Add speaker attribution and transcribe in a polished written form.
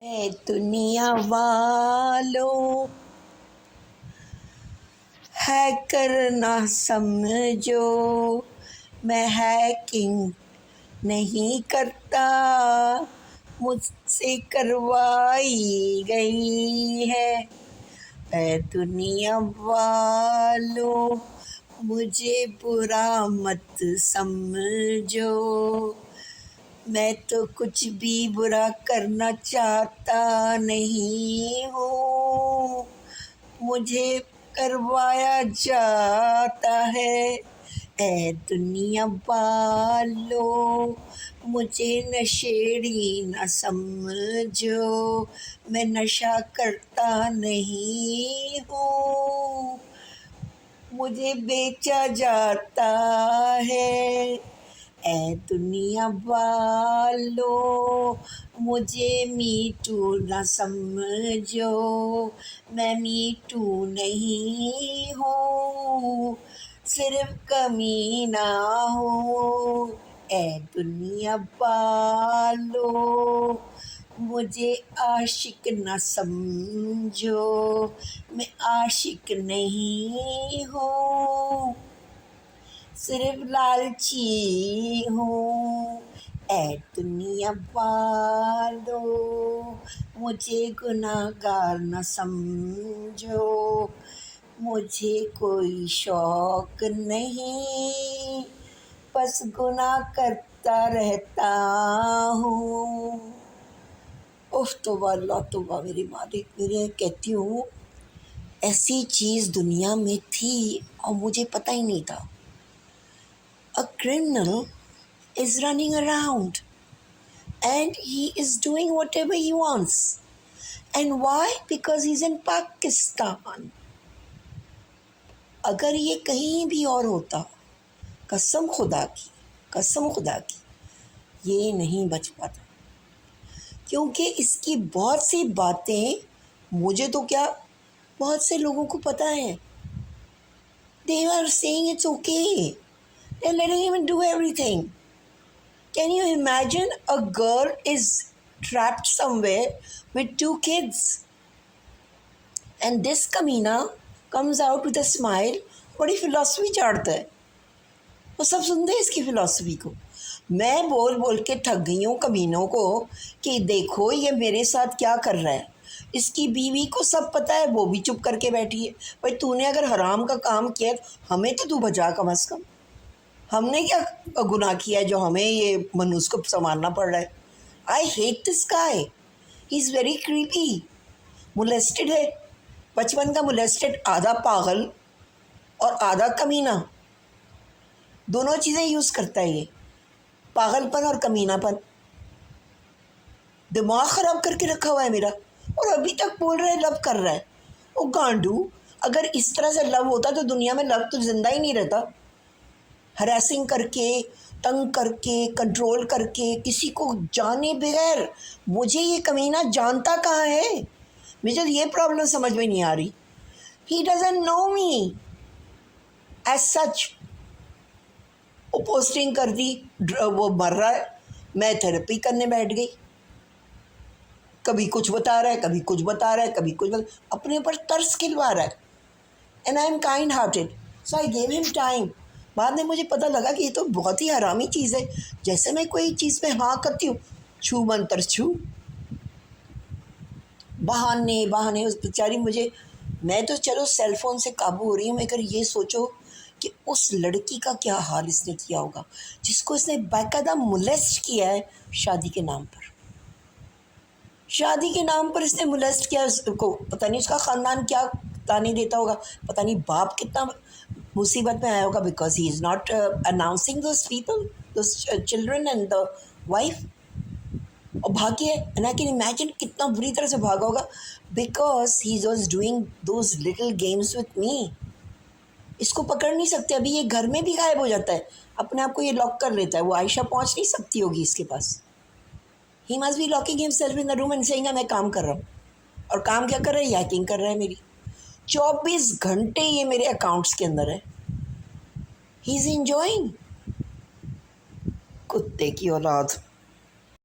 Speaker 1: है दुनिया वालों, हैकर ना समझो, मैं हैकिंग नहीं करता, मुझसे करवाई गई है दुनिया वालों, मुझे बुरा मत समझो, मैं तो कुछ भी बुरा करना चाहता नहीं हूँ, मुझे करवाया जाता है। ऐ दुनिया वालों, मुझे नशेड़ी न समझो, मैं नशा करता नहीं हूँ, मुझे बेचा जाता है। ऐ दुनिया वालों, मुझे मीठू न समझो, मैं मीठू नहीं हूँ, सिर्फ कमीना हूँ। ऐ दुनिया वालों, मुझे आशिक न समझो, मैं आशिक नहीं हूँ, सिर्फ लालची हूँ। ऐ दुनिया वालों, मुझे गुनाहगार न समझो, मुझे कोई शौक नहीं, बस गुनाह करता रहता हूँ। उफ तौबा अल्लाह तौबा, मेरी मालिक, मेरे कहती हूँ ऐसी चीज़ दुनिया में थी और मुझे पता ही नहीं था। A criminal is running around and he is doing whatever he wants. And why? Because he's in Pakistan. अगर ये कहीं भी और होता, कसम खुदा की ये नहीं बच पाता, क्योंकि इसकी बहुत सी बातें मुझे तो क्या बहुत से लोगों को पता है। They are saying it's okay. They're letting him do everything. Can you imagine a girl is trapped somewhere with 2 kids and this कमीना comes out with a smile, बड़ी फिलॉसफी झाड़ता है। वो सब सुनते हैं इसकी फिलॉसफी को। मैं बोल बोल के थक गई हूँ कमीनों को कि देखो ये मेरे साथ क्या कर रहा है। इसकी बीवी को सब पता है, वो भी चुप करके बैठी है। भाई तूने अगर हराम का काम किया हमें तो तू बचा कम अज़ कम। हमने क्या गुनाह किया है जो हमें ये मनुष्य को संभालना पड़ रहा है। I hate this guy, he is very creepy. Molested है, बचपन का मोलेस्टेड, आधा पागल और आधा कमीना, दोनों चीज़ें यूज़ करता है ये, पागलपन और कमीनापन। दिमाग ख़राब करके रखा हुआ है मेरा, और अभी तक बोल रहा है लव कर रहा है। ओ गांडू, अगर इस तरह से लव होता तो दुनिया में लव तो जिंदा ही नहीं रहता। हरासिंग करके, तंग करके, कंट्रोल करके, किसी को जाने बगैर। मुझे ये कमीना जानता कहाँ है, मुझे ये प्रॉब्लम समझ में नहीं आ रही। He doesn't know me as such. वो पोस्टिंग कर दी, वो मर रहा है, मैं थेरेपी करने बैठ गई। कभी कुछ बता रहा है, कभी कुछ बता रहा है, कभी कुछ अपने ऊपर तरस खिलवा रहा है। And I am kind hearted, so I gave him time. बाद में मुझे पता लगा कि ये तो बहुत ही हरामी चीज़ है। जैसे मैं कोई चीज़ में हाँ करती हूँ, छू मंतर छू, बहाने बहाने। उस बेचारी मुझे, मैं तो चलो सेल फोन से काबू हो रही हूँ, मगर ये सोचो कि उस लड़की का क्या हाल इसने किया होगा जिसको इसने बाकायदा मोलेस्ट किया है शादी के नाम पर। शादी के नाम पर इसने मोलेस्ट किया उसको। पता नहीं उसका ख़ानदान क्या ताने देता होगा, पता नहीं बाप कितना मुसीबत में आया होगा, because he is not announcing those people, those children and the wife. और भागी है, एंड आई कैन इमेजिन कितना बुरी तरह से भागा होगा, because he was doing those little games with me. इसको पकड़ नहीं सकते, अभी ये घर में भी गायब हो जाता है, अपने आप को ये लॉक कर लेता है। वो आयशा पहुंच नहीं सकती होगी इसके पास। He must be locking himself in the room and saying मैं काम कर रहा हूँ। और काम क्या कर रहा है, हैकिंग कर रहा है मेरी। 24 घंटे ये मेरे अकाउंट्स के अंदर है। ही इज़ एंजॉइंग, कुत्ते की औलाद।